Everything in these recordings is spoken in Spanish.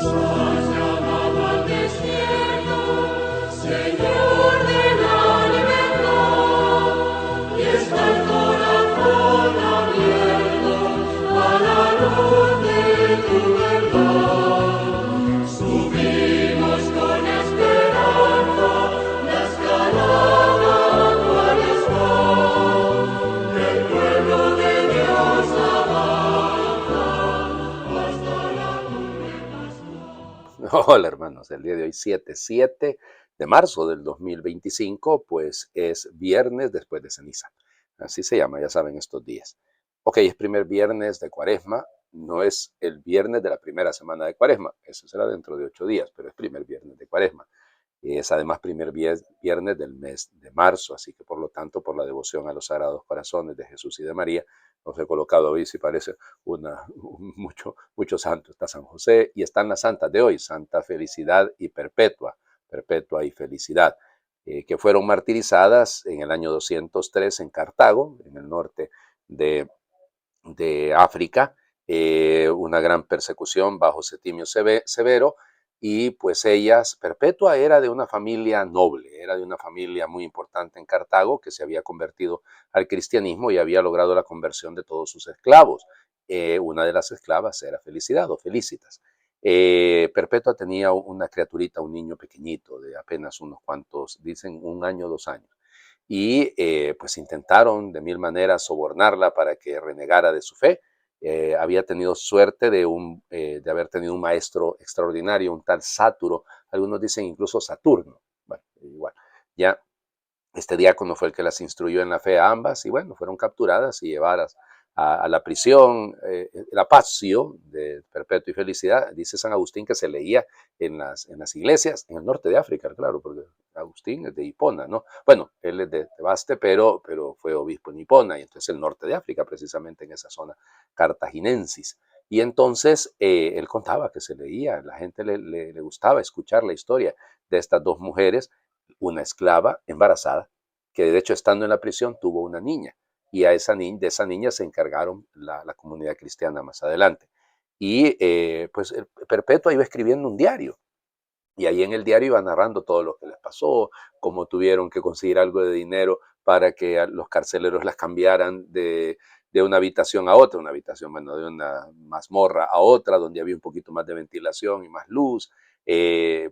has llamado al desierto, Señor de la libertad, y está el corazón abierto a la luz de tu verdad. Subimos con esperanza la escalada cual está, el pueblo de Dios avanza hasta la cumbre pascual. Hola hermanos, el día de hoy 7 de marzo del 2025, pues es viernes después de ceniza. Así se llama, ya saben, estos días. Ok, es primer viernes de Cuaresma, no es el viernes de la primera semana de Cuaresma, eso será dentro de 8 días, pero es primer viernes de Cuaresma. Es además primer viernes del mes de marzo, así que por lo tanto, por la devoción a los sagrados corazones de Jesús y de María, nos he colocado hoy, si parece, mucho santo. Está San José y están las santas de hoy, Santa Felicidad y Perpetua y Felicidad, que fueron martirizadas en el año 203 en Cartago, en el norte de África, una gran persecución bajo Septimio Severo, y pues Perpetua era de una familia noble, era de una familia muy importante en Cartago que se había convertido al cristianismo y había logrado la conversión de todos sus esclavos. Una de las esclavas era Felicidad o Felicitas. Perpetua tenía una criaturita, un niño pequeñito de apenas unos cuantos, dicen 1 año, 2 años. Y pues intentaron de mil maneras sobornarla para que renegara de su fe. Había tenido suerte de haber tenido un maestro extraordinario, un tal Sáturo, algunos dicen incluso Saturno. Bueno, igual, ya este diácono fue el que las instruyó en la fe a ambas y bueno, fueron capturadas y llevadas a la prisión. La Passio de Perpetua y Felicidad, dice San Agustín que se leía en las iglesias en el norte de África, claro, porque Agustín es de Hipona, ¿no? Bueno, él es de Tebaste, pero fue obispo en Hipona, y entonces el norte de África, precisamente en esa zona cartaginensis. Y entonces él contaba que se leía, la gente le gustaba escuchar la historia de estas dos mujeres, una esclava embarazada, que de hecho estando en la prisión tuvo una niña, y de esa niña se encargaron la comunidad cristiana más adelante. Y pues Perpetua iba escribiendo un diario, y ahí en el diario iba narrando todo lo que les pasó, cómo tuvieron que conseguir algo de dinero para que los carceleros las cambiaran de una habitación a otra, una habitación, bueno, de una mazmorra a otra, donde había un poquito más de ventilación y más luz. Le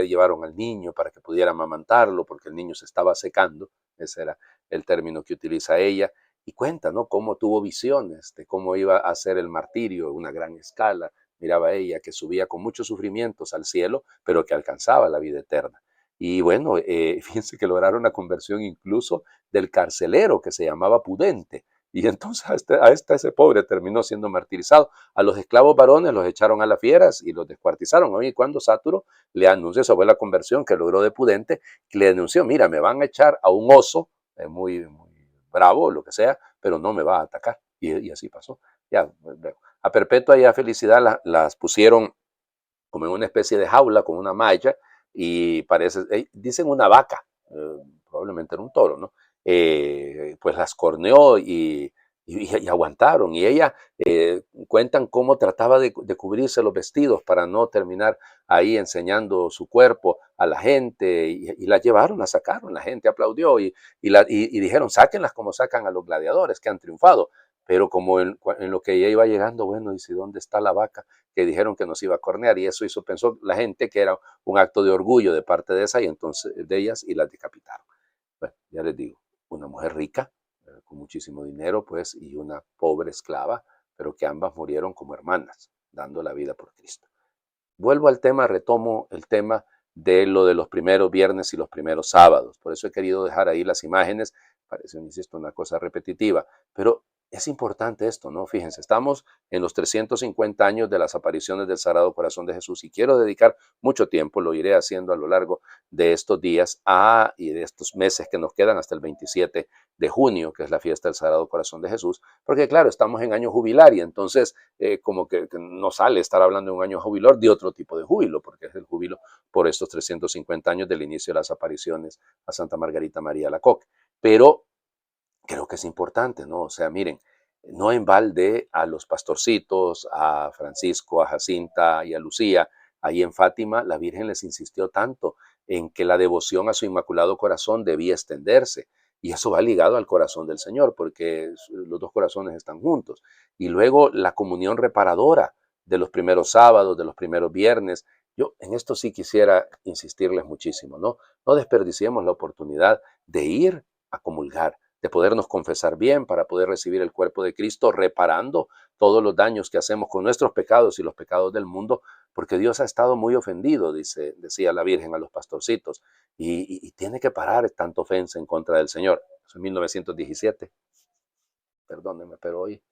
llevaron al niño para que pudiera amamantarlo, porque el niño se estaba secando, ese era el término que utiliza ella, y cuenta, ¿no?, cómo tuvo visiones de cómo iba a ser el martirio, una gran escala. Miraba ella que subía con muchos sufrimientos al cielo, pero que alcanzaba la vida eterna. Y bueno, fíjense que lograron la conversión incluso del carcelero que se llamaba Pudente. Y entonces ese pobre terminó siendo martirizado. A los esclavos varones los echaron a las fieras y los descuartizaron. Y cuando Sáturo le anunció, esa fue la conversión que logró de Pudente, que le denunció: mira, me van a echar a un oso, muy bravo, lo que sea, pero no me va a atacar. Y así pasó. Ya, a Perpetua y a Felicidad las pusieron como en una especie de jaula con una malla, y dicen una vaca, probablemente era un toro, ¿no? Pues las corneó y aguantaron. Y ella, cuentan cómo trataba de cubrirse los vestidos para no terminar ahí enseñando su cuerpo a la gente, y la llevaron, la sacaron, la gente aplaudió y dijeron: sáquenlas como sacan a los gladiadores que han triunfado. Pero como en lo que ella iba llegando, bueno, dice: ¿dónde está la vaca que dijeron que nos iba a cornear? Y eso pensó la gente que era un acto de orgullo de parte de ellas, y las decapitaron. Bueno, ya les digo, una mujer rica, con muchísimo dinero, pues, y una pobre esclava, pero que ambas murieron como hermanas, dando la vida por Cristo. Vuelvo al tema, retomo el tema de lo de los primeros viernes y los primeros sábados. Por eso he querido dejar ahí las imágenes. Parece, insisto, una cosa repetitiva, pero es importante esto, ¿no? Fíjense, estamos en los 350 años de las apariciones del Sagrado Corazón de Jesús, y quiero dedicar mucho tiempo, lo iré haciendo a lo largo de estos días y de estos meses que nos quedan hasta el 27 de junio, que es la fiesta del Sagrado Corazón de Jesús, porque claro, estamos en año jubilar, y entonces como que no sale estar hablando de un año jubilar, de otro tipo de júbilo, porque es el júbilo por estos 350 años del inicio de las apariciones a Santa Margarita María Alacoque. Pero creo que es importante, ¿no? O sea, miren, No en balde a los pastorcitos, a Francisco, a Jacinta y a Lucía, ahí en Fátima, la Virgen les insistió tanto en que la devoción a su Inmaculado Corazón debía extenderse. Y eso va ligado al corazón del Señor, porque los dos corazones están juntos. Y luego la comunión reparadora de los primeros sábados, de los primeros viernes. Yo en esto sí quisiera insistirles muchísimo, ¿no? No desperdiciemos la oportunidad de ir a comulgar, de podernos confesar bien para poder recibir el cuerpo de Cristo, reparando todos los daños que hacemos con nuestros pecados y los pecados del mundo, porque Dios ha estado muy ofendido, decía la Virgen a los pastorcitos, y tiene que parar tanta ofensa en contra del Señor. Eso en 1917, perdónenme, pero hoy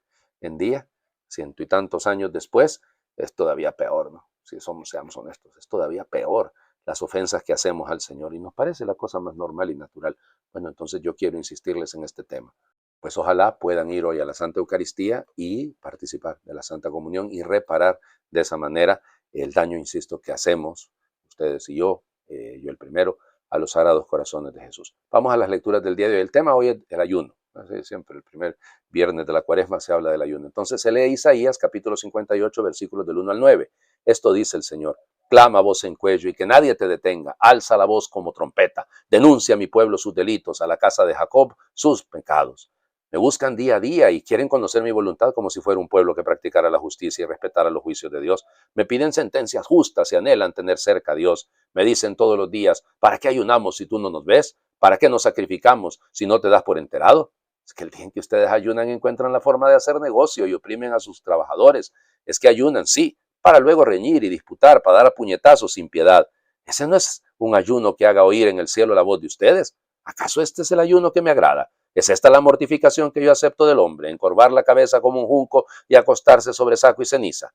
en día, ciento y tantos años después, es todavía peor, ¿no? Si seamos honestos, es todavía peor las ofensas que hacemos al Señor y nos parece la cosa más normal y natural. Bueno, entonces yo quiero insistirles en este tema. Pues ojalá puedan ir hoy a la Santa Eucaristía y participar de la Santa Comunión y reparar de esa manera el daño, insisto, que hacemos, ustedes y yo el primero, a los sagrados corazones de Jesús. Vamos a las lecturas del día de hoy. El tema hoy es el ayuno. Así siempre el primer viernes de la Cuaresma se habla del ayuno. Entonces se lee Isaías capítulo 58, versículos del 1 al 9. Esto dice el Señor: clama a voz en cuello y que nadie te detenga. Alza la voz como trompeta. Denuncia a mi pueblo sus delitos, a la casa de Jacob sus pecados. Me buscan día a día y quieren conocer mi voluntad como si fuera un pueblo que practicara la justicia y respetara los juicios de Dios. Me piden sentencias justas y anhelan tener cerca a Dios. Me dicen todos los días: ¿para qué ayunamos si tú no nos ves? ¿Para qué nos sacrificamos si no te das por enterado? Es que el día en que ustedes ayunan encuentran la forma de hacer negocio y oprimen a sus trabajadores. Es que ayunan, sí, para luego reñir y disputar, para dar a puñetazos sin piedad. Ese no es un ayuno que haga oír en el cielo la voz de ustedes. ¿Acaso este es el ayuno que me agrada? ¿Es esta la mortificación que yo acepto del hombre? Encorvar la cabeza como un junco y acostarse sobre saco y ceniza.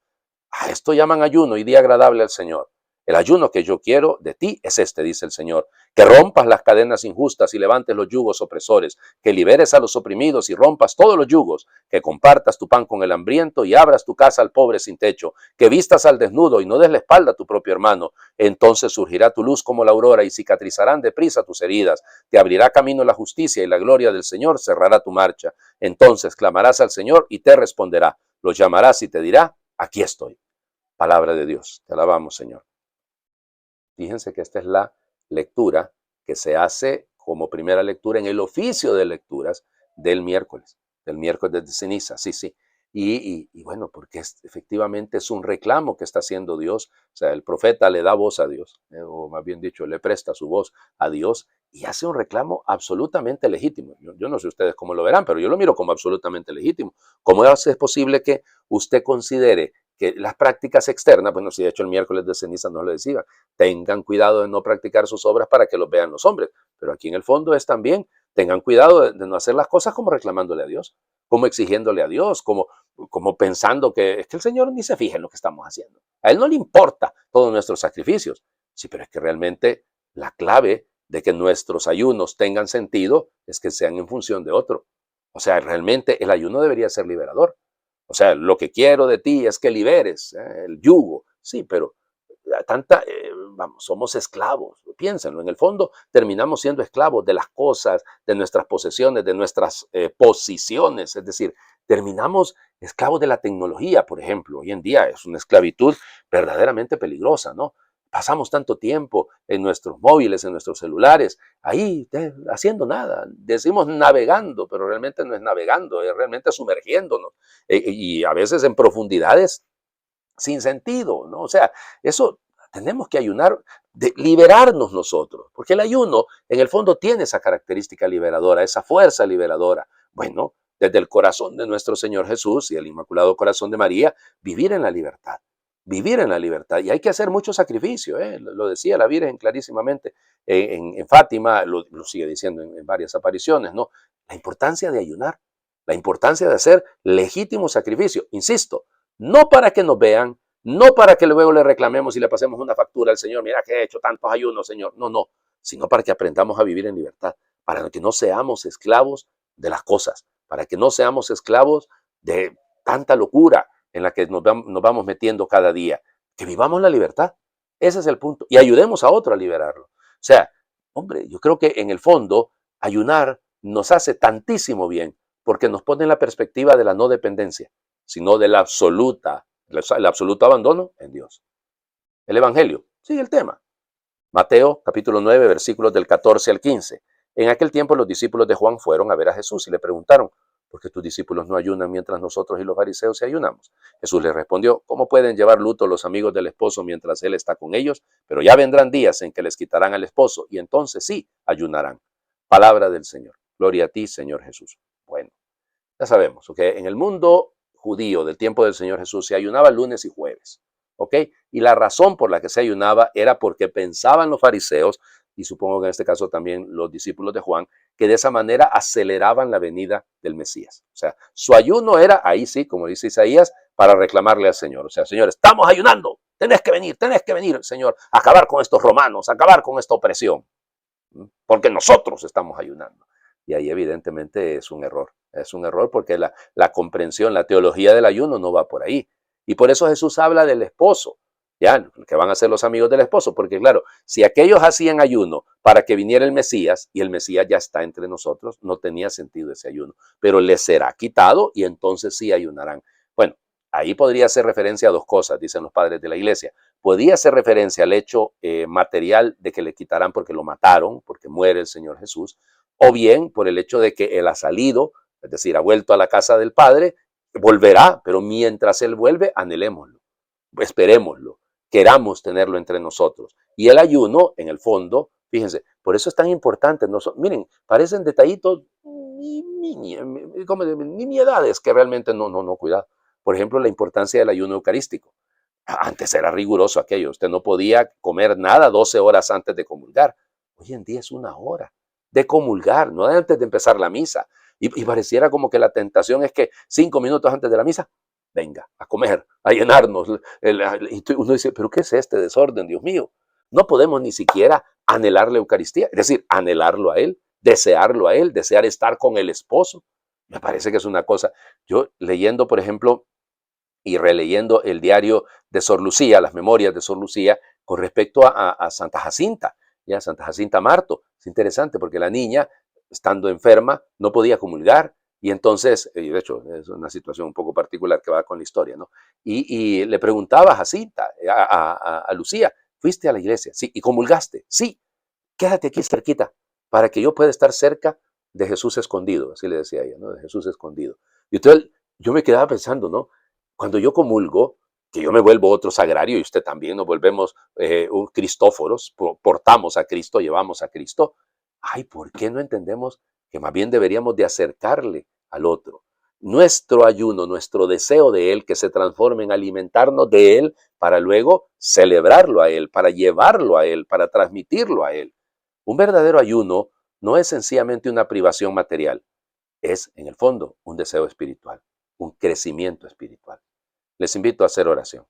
A esto llaman ayuno y día agradable al Señor. El ayuno que yo quiero de ti es este, dice el Señor: que rompas las cadenas injustas y levantes los yugos opresores, que liberes a los oprimidos y rompas todos los yugos, que compartas tu pan con el hambriento y abras tu casa al pobre sin techo, que vistas al desnudo y no des la espalda a tu propio hermano. Entonces surgirá tu luz como la aurora y cicatrizarán deprisa tus heridas. Te abrirá camino la justicia y la gloria del Señor cerrará tu marcha. Entonces clamarás al Señor y te responderá. Los llamarás y te dirá: aquí estoy. Palabra de Dios. Te alabamos, Señor. Fíjense que esta es la lectura que se hace como primera lectura en el oficio de lecturas del miércoles de ceniza, sí, sí. Y bueno, porque efectivamente es un reclamo que está haciendo Dios. O sea, el profeta le da voz a Dios, o más bien dicho, le presta su voz a Dios y hace un reclamo absolutamente legítimo. Yo no sé ustedes cómo lo verán, pero yo lo miro como absolutamente legítimo. ¿Cómo es posible que usted considere que las prácticas externas, bueno, si de hecho el miércoles de ceniza nos lo decía, tengan cuidado de no practicar sus obras para que los vean los hombres, pero aquí en el fondo es también, tengan cuidado de no hacer las cosas como reclamándole a Dios, como exigiéndole a Dios, como pensando que es que el Señor ni se fija en lo que estamos haciendo. A Él no le importa todos nuestros sacrificios. Sí, pero es que realmente la clave de que nuestros ayunos tengan sentido es que sean en función de otro. O sea, realmente el ayuno debería ser liberador. O sea, lo que quiero de ti es que liberes el yugo. Sí, pero vamos, somos esclavos. Piénsenlo, en el fondo terminamos siendo esclavos de las cosas, de nuestras posesiones, de nuestras posiciones. Es decir, terminamos esclavos de la tecnología, por ejemplo. Hoy en día es una esclavitud verdaderamente peligrosa, ¿no? Pasamos tanto tiempo en nuestros móviles, en nuestros celulares, ahí haciendo nada. Decimos navegando, pero realmente no es navegando, es realmente sumergiéndonos. Y a veces en profundidades sin sentido, ¿no? O sea, eso tenemos que ayunar, de liberarnos nosotros, porque el ayuno en el fondo tiene esa característica liberadora, esa fuerza liberadora. Bueno, desde el corazón de nuestro Señor Jesús y el Inmaculado Corazón de María, vivir en la libertad. Vivir en la libertad. Y hay que hacer mucho sacrificio, ¿eh? Lo decía la Virgen clarísimamente en Fátima, lo sigue diciendo en varias apariciones, ¿no? La importancia de ayunar, la importancia de hacer legítimo sacrificio. Insisto, no para que nos vean, no para que luego le reclamemos y le pasemos una factura al Señor, mira que he hecho tantos ayunos, Señor. No, no, sino para que aprendamos a vivir en libertad, para que no seamos esclavos de las cosas, para que no seamos esclavos de tanta locura en la que nos vamos metiendo cada día, que vivamos la libertad. Ese es el punto. Y ayudemos a otro a liberarlo. O sea, hombre, yo creo que en el fondo ayunar nos hace tantísimo bien, porque nos pone en la perspectiva de la no dependencia, sino de el absoluto abandono en Dios. El Evangelio, sigue el tema. Mateo capítulo 9, versículos del 14 al 15. En aquel tiempo los discípulos de Juan fueron a ver a Jesús y le preguntaron, ¿por qué tus discípulos no ayunan mientras nosotros y los fariseos sí ayunamos? Jesús les respondió, ¿cómo pueden llevar luto los amigos del esposo mientras él está con ellos? Pero ya vendrán días en que les quitarán al esposo y entonces sí ayunarán. Palabra del Señor. Gloria a ti, Señor Jesús. Bueno, ya sabemos, ¿ok? En el mundo judío del tiempo del Señor Jesús se ayunaba lunes y jueves, ¿ok? Y la razón por la que se ayunaba era porque pensaban los fariseos, y supongo que en este caso también los discípulos de Juan, que de esa manera aceleraban la venida del Mesías. O sea, su ayuno era, ahí sí, como dice Isaías, para reclamarle al Señor. O sea, Señor, estamos ayunando, tenés que venir, Señor, a acabar con estos romanos, a acabar con esta opresión, porque nosotros estamos ayunando. Y ahí evidentemente es un error porque la comprensión, la teología del ayuno no va por ahí. Y por eso Jesús habla del esposo, ya, que van a ser los amigos del esposo, porque claro, si aquellos hacían ayuno para que viniera el Mesías, y el Mesías ya está entre nosotros, no tenía sentido ese ayuno, pero les será quitado y entonces sí ayunarán. Bueno, ahí podría hacer referencia a dos cosas, dicen los padres de la iglesia. Podría hacer referencia al hecho material de que le quitarán porque lo mataron, porque muere el Señor Jesús, o bien por el hecho de que él ha salido, es decir, ha vuelto a la casa del Padre, volverá, pero mientras él vuelve, anhelémoslo, esperémoslo, queramos tenerlo entre nosotros. Y el ayuno, en el fondo, fíjense, por eso es tan importante. Miren, parecen detallitos, nimiedades que realmente no, cuidado. Por ejemplo, la importancia del ayuno eucarístico. Antes era riguroso aquello, usted no podía comer nada 12 horas antes de comulgar. Hoy en día es una hora de comulgar, no antes de empezar la misa. Y pareciera como que la tentación es que 5 minutos antes de la misa, venga, a comer, a llenarnos. Y uno dice, pero ¿qué es este desorden, Dios mío? No podemos ni siquiera anhelar la Eucaristía, es decir, anhelarlo a Él, desear estar con el esposo. Me parece que es una cosa. Yo leyendo, por ejemplo, y releyendo el diario de Sor Lucía, las memorias de Sor Lucía, con respecto a Santa Jacinta, ya Santa Jacinta Marto. Es interesante porque la niña, estando enferma, no podía comulgar y entonces, de hecho, es una situación un poco particular que va con la historia, ¿no? Y le preguntaba a Jacinta, a Lucía, ¿fuiste a la iglesia? Sí. ¿Y comulgaste? Sí. Quédate aquí cerquita para que yo pueda estar cerca de Jesús escondido, así le decía ella, ¿no? De Jesús escondido. Y entonces yo me quedaba pensando, ¿no? Cuando yo comulgo, que yo me vuelvo otro sagrario y usted también nos volvemos un cristóforos, portamos a Cristo, llevamos a Cristo. Ay, ¿por qué no entendemos que más bien deberíamos de acercarle al otro? Nuestro ayuno, nuestro deseo de Él, que se transforme en alimentarnos de Él para luego celebrarlo a Él, para llevarlo a Él, para transmitirlo a Él. Un verdadero ayuno no es sencillamente una privación material, es en el fondo un deseo espiritual, un crecimiento espiritual. Les invito a hacer oración.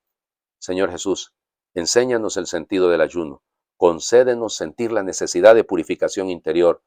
Señor Jesús, enséñanos el sentido del ayuno. Concédenos sentir la necesidad de purificación interior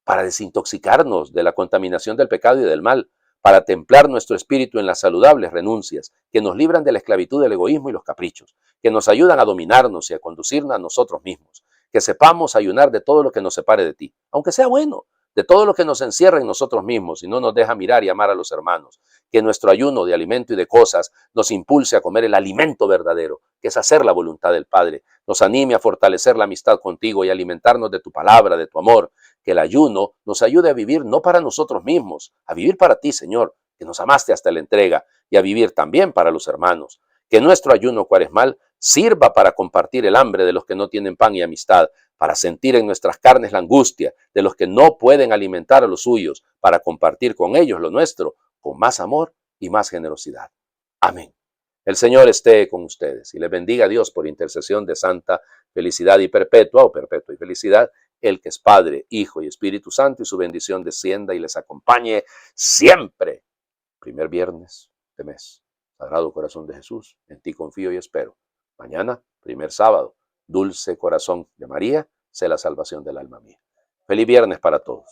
para desintoxicarnos de la contaminación del pecado y del mal, para templar nuestro espíritu en las saludables renuncias que nos libran de la esclavitud del egoísmo y los caprichos, que nos ayudan a dominarnos y a conducirnos a nosotros mismos, que sepamos ayunar de todo lo que nos separe de ti, aunque sea bueno, de todo lo que nos encierra en nosotros mismos y no nos deja mirar y amar a los hermanos, que nuestro ayuno de alimento y de cosas nos impulse a comer el alimento verdadero, que es hacer la voluntad del Padre, nos anime a fortalecer la amistad contigo y alimentarnos de tu palabra, de tu amor, que el ayuno nos ayude a vivir no para nosotros mismos, a vivir para ti, Señor, que nos amaste hasta la entrega, y a vivir también para los hermanos. Que nuestro ayuno cuaresmal sirva para compartir el hambre de los que no tienen pan y amistad, para sentir en nuestras carnes la angustia de los que no pueden alimentar a los suyos, para compartir con ellos lo nuestro, con más amor y más generosidad. Amén. El Señor esté con ustedes y les bendiga a Dios por intercesión de Santa Felicidad y Perpetua, o Perpetua y Felicidad, el que es Padre, Hijo y Espíritu Santo, y su bendición descienda y les acompañe siempre. Primer viernes de mes. Sagrado Corazón de Jesús, en ti confío y espero. Mañana, primer sábado, Dulce Corazón de María, sé la salvación del alma mía. Feliz viernes para todos.